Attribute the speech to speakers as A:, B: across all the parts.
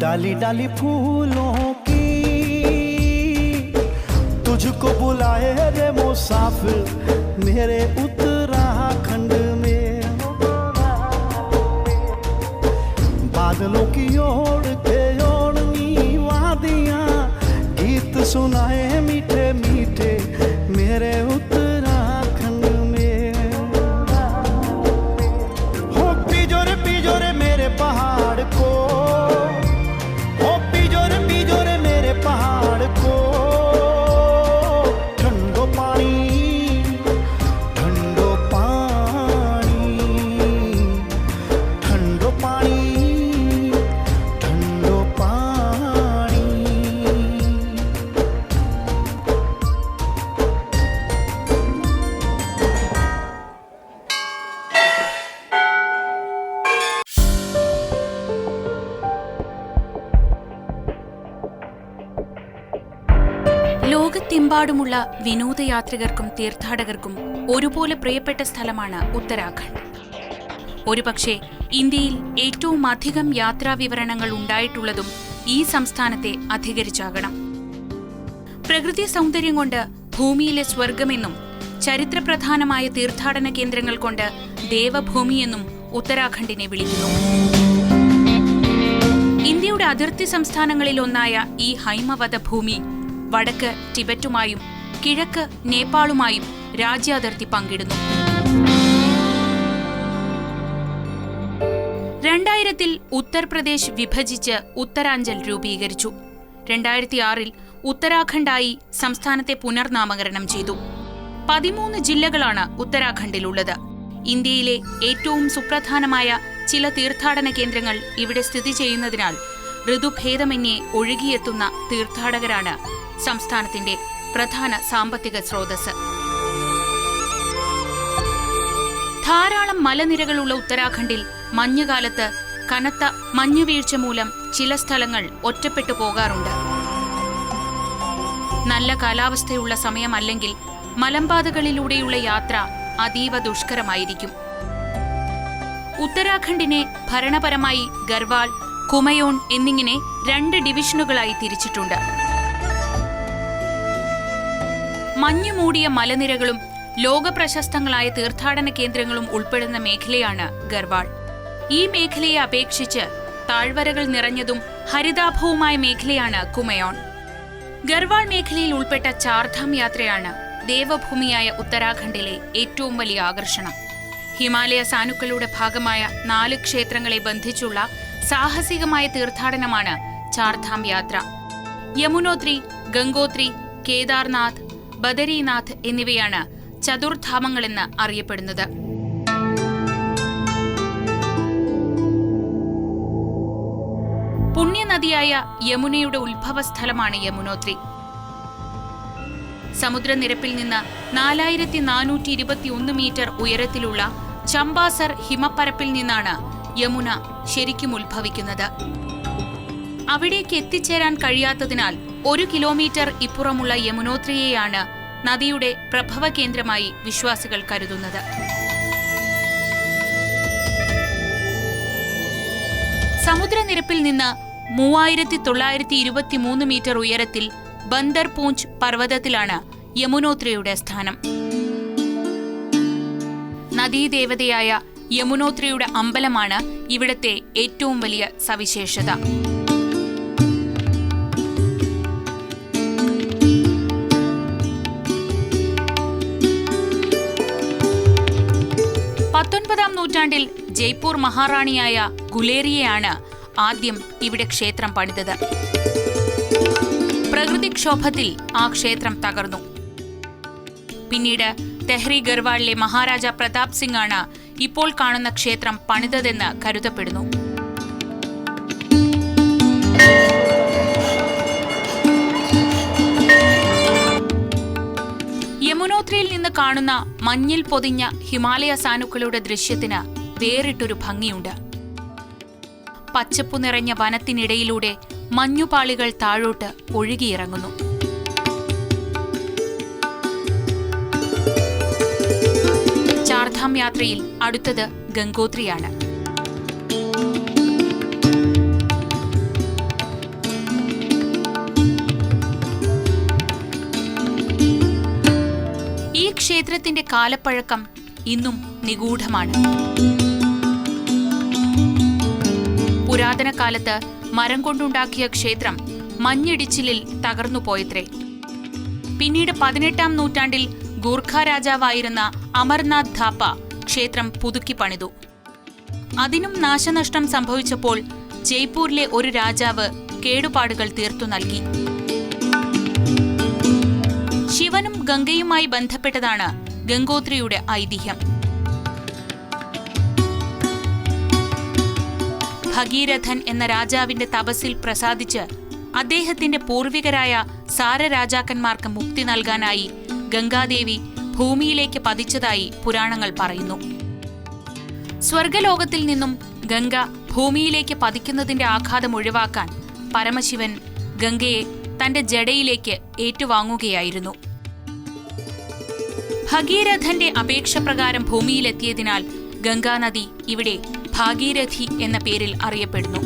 A: डाली डाली फूलों की तुझको बुलाए रे मुसाफिर मेरे उत्तराखंड में। बादलों की ओर के ओढ़नी वादियां गीत सुनाए मीठे मीठे मेरे उत्तराखंड में। हो पिजोरे मेरे पहाड़ को, हो पिजोरे मेरे पहाड़ को। ठंडो पानी ठंडो पानी ठंडो पानी ठंडो पानी।
B: ലോകത്തെമ്പാടുമുള്ള വിനോദയാത്രികർക്കും തീർത്ഥാടകർക്കും ഒരുപോലെ പ്രിയപ്പെട്ട സ്ഥലമാണ് ഉത്തരാഖണ്ഡ്. ഒരുപക്ഷെ ഇന്ത്യയിൽ ഏറ്റവും അധികം യാത്രാ വിവരണങ്ങൾ ഉണ്ടായിട്ടുള്ളതും ഈ സംസ്ഥാനത്തെ അധികരിച്ചാകണം. പ്രകൃതി സൗന്ദര്യം കൊണ്ട് ഭൂമിയിലെ സ്വർഗമെന്നും ചരിത്രപ്രധാനമായ തീർത്ഥാടന കേന്ദ്രങ്ങൾ കൊണ്ട് ദേവഭൂമിയെന്നും ഉത്തരാഖണ്ഡിനെ വിളിക്കുന്നു. ഇന്ത്യയുടെ അതിർത്തി സംസ്ഥാനങ്ങളിലൊന്നായ ഈ ഹൈമവത ഭൂമി വടക്ക് ടിബറ്റുമായും കിഴക്ക് നേപ്പാളുമായും രാജ്യാതിർത്തി പങ്കിടുന്നു. 2000 ഉത്തർപ്രദേശ് വിഭജിച്ച് ഉത്തരാഞ്ചൽ രൂപീകരിച്ചു. 2006 ഉത്തരാഖണ്ഡായി സംസ്ഥാനത്തെ പുനർനാമകരണം ചെയ്തു. 13 ജില്ലകളാണ് ഉത്തരാഖണ്ഡിലുള്ളത്. ഇന്ത്യയിലെ ഏറ്റവും സുപ്രധാനമായ ചില തീർത്ഥാടന കേന്ദ്രങ്ങൾ ഇവിടെ സ്ഥിതി ചെയ്യുന്നതിനാൽ ഋതുഭേദമന്യേ ഒഴുകിയെത്തുന്ന തീർത്ഥാടകരാണ് സംസ്ഥാനത്തിന്റെ പ്രധാന സാമ്പത്തിക സ്രോതസ്. ധാരാളം മലനിരകളുള്ള ഉത്തരാഖണ്ഡിൽ മഞ്ഞുകാലത്ത് കനത്ത മഞ്ഞുവീഴ്ച മൂലം ചില സ്ഥലങ്ങൾ ഒറ്റപ്പെട്ടു പോകാറുണ്ട്. നല്ല കാലാവസ്ഥയുള്ള സമയമല്ലെങ്കിൽ മലമ്പാതകളിലൂടെയുള്ള യാത്ര അതീവ ദുഷ്കരമായിരിക്കും. ഉത്തരാഖണ്ഡിനെ ഭരണപരമായി ഗർവാൾ, കുമയോൺ എന്നിങ്ങനെ 2 ഡിവിഷനുകളായി തിരിച്ചിട്ടുണ്ട്. മഞ്ഞുമൂടിയ മലനിരകളും ലോകപ്രശസ്തങ്ങളായ തീർത്ഥാടന കേന്ദ്രങ്ങളും ഉൾപ്പെടുന്ന മേഖലയാണ് ഗർവാൾ. ഈ മേഖലയെ അപേക്ഷിച്ച് താഴ്വരകൾ നിറഞ്ഞതും ഹരിതാഭവുമായ മേഖലയാണ് കുമയോൺ. ഗർവാൾ മേഖലയിൽ ഉൾപ്പെട്ട ചാർധാം യാത്രയാണ് ദേവഭൂമിയായ ഉത്തരാഖണ്ഡിലെ ഏറ്റവും വലിയ ആകർഷണം. ഹിമാലയ സാനുക്കളുടെ ഭാഗമായ 4 ക്ഷേത്രങ്ങളെ ബന്ധിച്ചുള്ള സാഹസികമായ തീർത്ഥാടനമാണ് ചാർധാം യാത്ര. യമുനോത്രി, ഗംഗോത്രി, കേദാർനാഥ്, ബദരീനാഥ് എന്നിവയാണ് ചതുർധാമങ്ങളെന്ന് അറിയപ്പെടുന്നത്. പുണ്യനദിയായ യമുനയുടെ ഉത്ഭവസ്ഥലമാണ് യമുനോത്രി. സമുദ്രനിരപ്പിൽ നിന്ന് 4421 മീറ്റർ ഉയരത്തിലുള്ള ചമ്പാസർ ഹിമപ്പരപ്പിൽ നിന്നാണ് യമുന ശരിക്കും ഉത്ഭവിക്കുന്നത്. അവിടേക്ക് എത്തിച്ചേരാൻ കഴിയാത്തതിനാൽ 1 കിലോമീറ്റർ ഇപ്പുറമുള്ള യമുനോത്രിയെയാണ് നദിയുടെ പ്രഭവ കേന്ദ്രമായി വിശ്വാസികൾ കരുതുന്നത്. സമുദ്രനിരപ്പിൽ നിന്ന് 3923 മീറ്റർ ഉയരത്തിൽ ബന്ദർ പൂഞ്ച് പർവ്വതത്തിലാണ് യമുനോത്രിയുടെ സ്ഥാനം. നദീദേവതയായ യമുനോത്രിയുടെ അമ്പലമാണ് ഇവിടത്തെ ഏറ്റവും വലിയ സവിശേഷത. നൂറ്റാണ്ടിൽ ജയ്പൂർ മഹാറാണിയായ ഗുലേറിയയാണ് ആദ്യം ഇവിടെ ക്ഷേത്രം പണിതത്. പ്രകൃതിക്ഷോഭത്തിൽ ആ ക്ഷേത്രം തകർന്നു. പിന്നീട് തെഹ്രി ഗർവാളിലെ മഹാരാജ പ്രതാപ് സിംഗ് ആണ് ഇപ്പോൾ കാണുന്ന ക്ഷേത്രം പണിതതെന്ന് കരുതപ്പെടുന്നു. യമുനോത്രിയിൽ നിന്ന് കാണുന്ന മഞ്ഞിൽ പൊതിഞ്ഞ ഹിമാലയ സാനുക്കളുടെ ദൃശ്യത്തിന് വേറിട്ടൊരു ഭംഗിയുണ്ട്. പച്ചപ്പു നിറഞ്ഞ വനത്തിനിടയിലൂടെ മഞ്ഞുപാളികൾ താഴോട്ട് ഒഴുകിയിറങ്ങുന്നു. ചാർധാം യാത്രയിൽ അടുത്തത് ഗംഗോത്രിയാണ്. ക്ഷേത്രത്തിന്റെ കാലപ്പഴക്കം ഇന്നും നിഗൂഢമാണ്. പുരാതന കാലത്ത് മരം കൊണ്ടുണ്ടാക്കിയ ക്ഷേത്രം മഞ്ഞിടിച്ചിലിൽ തകർന്നുപോയത്രേ. പിന്നീട് 18-ാം നൂറ്റാണ്ടിൽ ഗൂർഖ രാജാവായിരുന്ന അമർനാഥ് ഥാപ്പ ക്ഷേത്രം പുതുക്കി പണിതു. അതിനും നാശനഷ്ടം സംഭവിച്ചപ്പോൾ ജയ്പൂരിലെ ഒരു രാജാവ് കേടുപാടുകൾ തീർത്തു നൽകി. ശിവനും ഗംഗയുമായി ബന്ധപ്പെട്ടതാണ് ഗംഗോത്രിയുടെ ഐതിഹ്യം. ഭഗീരഥൻ എന്ന രാജാവിന്റെ തപസ്സിൽ പ്രസാദിച്ച് അദ്ദേഹത്തിന്റെ പൂർവികരായ സാരരാജാക്കന്മാർക്ക് മുക്തി നൽകാനായി ഗംഗാദേവി ഭൂമിയിലേക്ക് പതിച്ചതായി പുരാണങ്ങൾ പറയുന്നു. സ്വർഗലോകത്തിൽ നിന്നും ഗംഗ ഭൂമിയിലേക്ക് പതിക്കുന്നതിന്റെ ആഘാതം ഒഴിവാക്കാൻ പരമശിവൻ ഗംഗയെ തന്റെ ജടയിലേക്ക് ഏറ്റുവാങ്ങുകയായിരുന്നു. ഭഗീരഥന്റെ അപേക്ഷ പ്രകാരം ഭൂമിയിലെത്തിയതിനാൽ ഗംഗാനദി ഇവിടെ ഭാഗീരഥി എന്ന പേരിൽ അറിയപ്പെടുന്നു.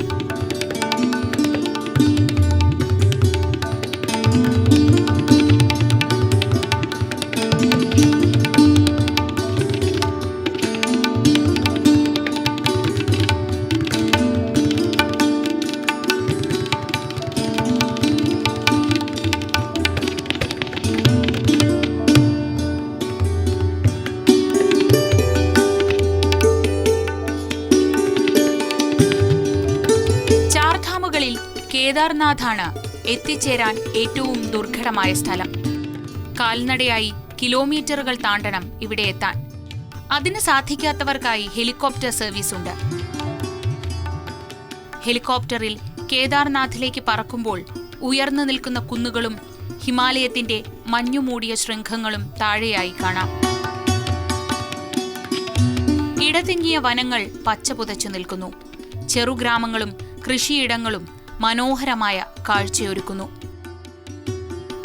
B: കേദാർനാഥാണ് എത്തിച്ചേരാൻ ഏറ്റവും ദുർഘടമായ സ്ഥലം. കാൽനടയായി കിലോമീറ്ററുകൾ താണ്ടണം ഇവിടെ എത്താൻ. അതിന് സാധിക്കാത്തവർക്കായി ഹെലികോപ്റ്റർ സർവീസ് ഉണ്ട്. ഹെലികോപ്റ്ററിൽ കേദാർനാഥിലേക്ക് പറക്കുമ്പോൾ ഉയർന്നു നിൽക്കുന്ന കുന്നുകളും ഹിമാലയത്തിന്റെ മഞ്ഞുമൂടിയ ശൃംഖങ്ങളും താഴെയായി കാണാം. ഇടതിങ്ങിയ വനങ്ങൾ പച്ചപുതച്ചു നിൽക്കുന്നു. ചെറുഗ്രാമങ്ങളും കൃഷിയിടങ്ങളും മനോഹരമായ കാഴ്ചയൊരുക്കുന്നു.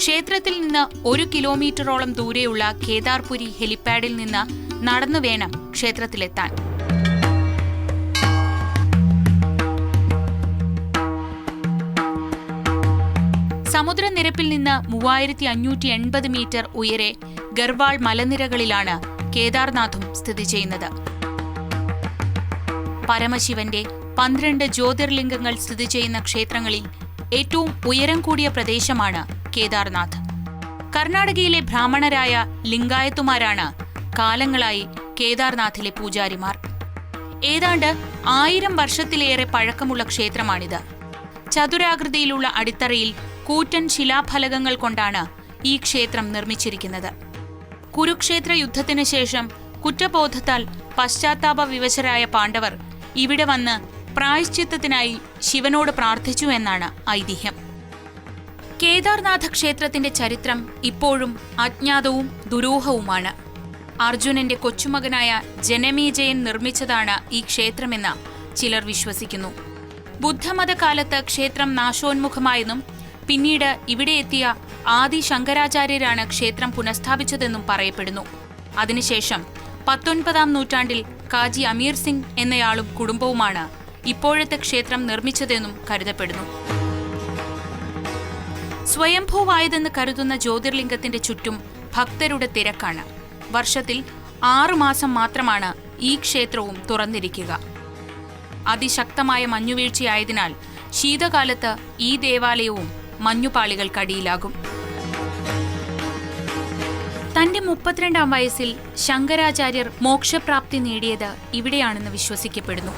B: ക്ഷേത്രത്തിൽ നിന്ന് 1 കിലോമീറ്ററോളം ദൂരെയുള്ള കേദാർപുരി ഹെലിപാഡിൽ നിന്ന് നടന്നു വേണം ക്ഷേത്രത്തിലെത്താൻ. സമുദ്രനിരപ്പിൽ നിന്ന് 3580 മീറ്റർ ഉയരെ ഗർവാൾ മലനിരകളിലാണ് കേദാർനാഥും സ്ഥിതി ചെയ്യുന്നത്. പരമശിവന്റെ 12 ജ്യോതിർലിംഗങ്ങൾ സ്ഥിതി ചെയ്യുന്ന ക്ഷേത്രങ്ങളിൽ ഏറ്റവും ഉയരം കൂടിയ പ്രദേശമാണ് കേദാർനാഥ്. കർണാടകയിലെ ബ്രാഹ്മണരായ ലിംഗായത്തുമാരാണ് കാലങ്ങളായി കേദാർനാഥിലെ പൂജാരിമാർ. ഏതാണ്ട് 1000 വർഷത്തിലേറെ പഴക്കമുള്ള ക്ഷേത്രമാണിത്. ചതുരാകൃതിയിലുള്ള അടിത്തറയിൽ കൂറ്റൻ ശിലാഫലകങ്ങൾ കൊണ്ടാണ് ഈ ക്ഷേത്രം നിർമ്മിച്ചിരിക്കുന്നത്. കുരുക്ഷേത്ര യുദ്ധത്തിന് ശേഷം കുറ്റബോധത്താൽ പശ്ചാത്താപ വിവശരായ പാണ്ഡവർ ഇവിടെ വന്ന് പ്രായശ്ചിത്തത്തിനായി ശിവനോട് പ്രാർത്ഥിച്ചു എന്നാണ് ഐതിഹ്യം. കേദാർനാഥ ക്ഷേത്രത്തിന്റെ ചരിത്രം ഇപ്പോഴും അജ്ഞാതവും ദുരൂഹവുമാണ്. അർജുനന്റെ കൊച്ചുമകനായ ജനമേജയൻ നിർമ്മിച്ചതാണ് ഈ ക്ഷേത്രമെന്ന് ചിലർ വിശ്വസിക്കുന്നു. ബുദ്ധമതകാലത്ത് ക്ഷേത്രം നാശോന്മുഖമായെന്നും പിന്നീട് ഇവിടെ എത്തിയ ആദി ശങ്കരാചാര്യരാണ് ക്ഷേത്രം പുനഃസ്ഥാപിച്ചതെന്നും പറയപ്പെടുന്നു. അതിനുശേഷം 19-ാം നൂറ്റാണ്ടിൽ കാജി അമീർ സിംഗ് എന്നയാളും കുടുംബവുമാണ് ഇപ്പോഴത്തെ ക്ഷേത്രം നിർമ്മിച്ചതെന്നും കരുതപ്പെടുന്നു. സ്വയംഭൂവായതെന്ന് കരുതുന്ന ജ്യോതിർലിംഗത്തിന്റെ ചുറ്റും ഭക്തരുടെ തിരക്കാണ്. വർഷത്തിൽ 6 മാസം മാത്രമാണ് ഈ ക്ഷേത്രവും തുറന്നിരിക്കുക. അതിശക്തമായ മഞ്ഞുവീഴ്ചയായതിനാൽ ശീതകാലത്ത് ഈ ദേവാലയവും മഞ്ഞുപാളികൾക്കടിയിലാകും. തന്റെ 32-ാം വയസ്സിൽ ശങ്കരാചാര്യർ മോക്ഷപ്രാപ്തി നേടിയത് ഇവിടെയാണെന്ന് വിശ്വസിക്കപ്പെടുന്നു.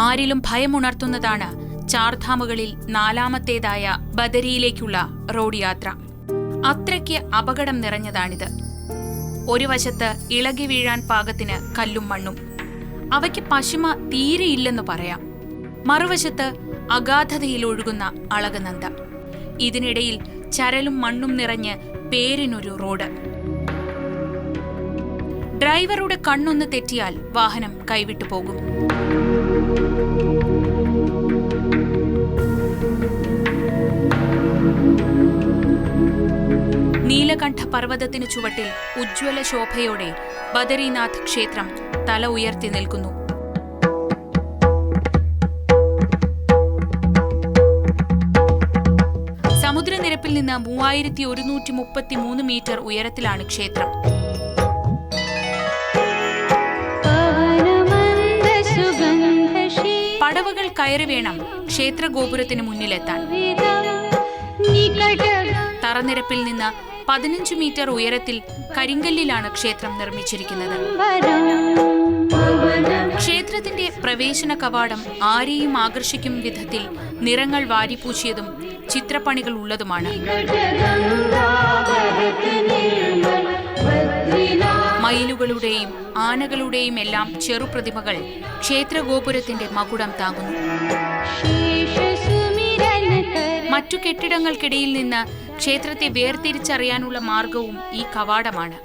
B: ആരിലും ഭയമുണർത്തുന്നതാണ് ചാർധാമുകളിൽ 4ാമത്തേതായ ബദരിയിലേക്കുള്ള റോഡ് യാത്ര. അത്രയ്ക്ക് അപകടം നിറഞ്ഞതാണിത്. ഒരു വശത്ത് ഇളകി വീഴാൻ പാകത്തിന് കല്ലും മണ്ണും, അവയ്ക്ക് പശിമ തീരെയില്ലെന്നു പറയാം. മറുവശത്ത് അഗാധതയിലൊഴുകുന്ന അളകനന്ദ. ഇതിനിടയിൽ ചരലും മണ്ണും നിറഞ്ഞ് പേരിനൊരു റോഡ്. ഡ്രൈവറുടെ കണ്ണൊന്ന് തെറ്റിയാൽ വാഹനം കൈവിട്ടു പോകും. നീലകണ്ഠ പർവ്വതത്തിനു ചുവട്ടിൽ ഉജ്ജ്വല ശോഭയോടെ ബദരീനാഥ് ക്ഷേത്രം തല ഉയർത്തി നിൽക്കുന്നു. സമുദ്രനിരപ്പിൽ നിന്ന് 3133 മീറ്റർ ഉയരത്തിലാണ് ക്ഷേത്രം. പടവുകൾ കയറി വേണം ക്ഷേത്ര ഗോപുരത്തിന് മുന്നിലെത്താൻ. തറനിരപ്പിൽ നിന്ന് 15 മീറ്റർ ഉയരത്തിൽ കരിങ്കല്ലിലാണ് ക്ഷേത്രം നിർമ്മിച്ചിരിക്കുന്നത്. ക്ഷേത്രത്തിന്റെ പ്രവേശന കവാടം ആരെയും ആകർഷിക്കും വിധത്തിൽ നിറങ്ങൾ വാരിപ്പൂശിയതും ചിത്രപ്പണികൾ ഉള്ളതുമാണ്. മയിലുകളുടെയും ആനകളുടെയും എല്ലാം ചെറുപ്രതിമകൾ ക്ഷേത്രഗോപുരത്തിന്റെ മകുടം താങ്ങുന്നു. മറ്റു കെട്ടിടങ്ങൾക്കിടയിൽ നിന്ന് ക്ഷേത്രത്തെ വേർതിരിച്ചറിയാനുള്ള മാർഗവും ഈ കവാടമാണ്.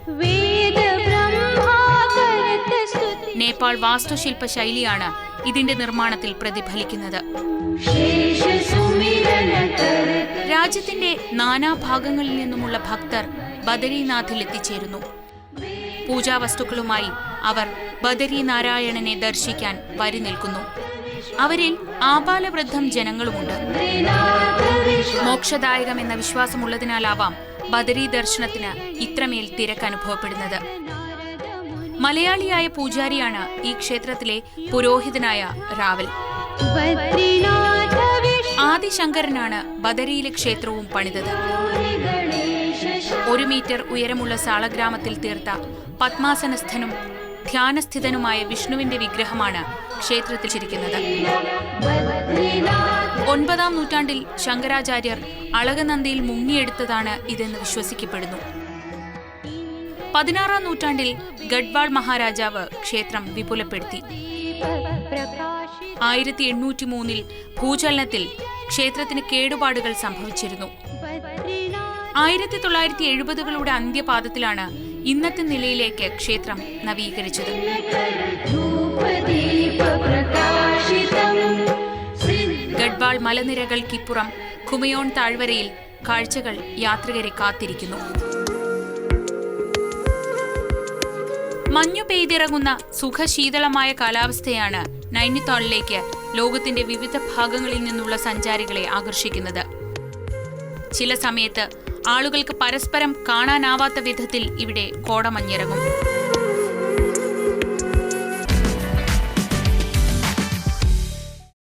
B: നേപ്പാൾ വാസ്തുശില്പ ശൈലിയാണ് ഇതിന്റെ നിർമ്മാണത്തിൽ പ്രതിഫലിക്കുന്നത്. രാജ്യത്തിന്റെ നാനാഭാഗങ്ങളിൽ നിന്നുമുള്ള ഭക്തർ ബദരീനാഥിൽ എത്തിച്ചേരുന്നു. പൂജാവസ്തുക്കളുമായി അവർ ബദരീനാരായണനെ ദർശിക്കാൻ വരി നിൽക്കുന്നു. അവരിൽ ആബാലവൃദ്ധം ജനങ്ങളുമുണ്ട്. മോക്ഷദായകം എന്ന വിശ്വാസമുള്ളതിനാലാവാം ബദരീ ദർശനത്തിന് ഇത്രമേൽ തിരക്ക് അനുഭവപ്പെടുന്നത്. മലയാളിയായ പൂജാരിയാണ് ഈ ക്ഷേത്രത്തിലെ പുരോഹിതനായ രാവൽ. ആദിശങ്കരനാണ് ബദരിയിലെ ക്ഷേത്രവും പണിതത്. 1 മീറ്റർ ഉയരമുള്ള സാളഗ്രാമത്തിൽ തീർത്ത പത്മാസനസ്ഥനും ധ്യാനസ്ഥിതനുമായ വിഷ്ണുവിന്റെ വിഗ്രഹമാണ് ക്ഷേത്രത്തിൽ ചിരിക്കുന്നത്. 9-ാം നൂറ്റാണ്ടിൽ ശങ്കരാചാര്യർ അളകനന്ദിയിൽ മുങ്ങിയെടുത്തതാണ് ഇതെന്ന് വിശ്വസിക്കപ്പെടുന്നു. 16-ാം നൂറ്റാണ്ടിൽ ഗഡ്വാൾ മഹാരാജാവ് ക്ഷേത്രം വിപുലപ്പെടുത്തി. 1803-ൽ ഭൂചലനത്തിൽ ക്ഷേത്രത്തിന് കേടുപാടുകൾ സംഭവിച്ചിരുന്നു. 1970-കളുടെ അന്ത്യപാദത്തിലാണ് ഇന്നത്തെ നിലയിലേക്ക് ക്ഷേത്രം നവീകരിച്ചത്. ഗഡ്വാൾ മലനിരകൾക്കിപ്പുറം ഖുമയോൺ താഴ്വരയിൽ കാഴ്ചകൾ യാത്രികരെ കാത്തിരിക്കുന്നു. മഞ്ഞു പെയ്തിറങ്ങുന്ന സുഖശീതളമായ കാലാവസ്ഥയാണ് നൈനിതാളിലേക്ക് ലോകത്തിന്റെ വിവിധ ഭാഗങ്ങളിൽ നിന്നുള്ള സഞ്ചാരികളെ ആകർഷിക്കുന്നത്. ചില സമയത്ത് ആളുകൾക്ക് പരസ്പരം കാണാനാവാത്ത വിധത്തിൽ ഇവിടെ കോടമഞ്ഞിറങ്ങും.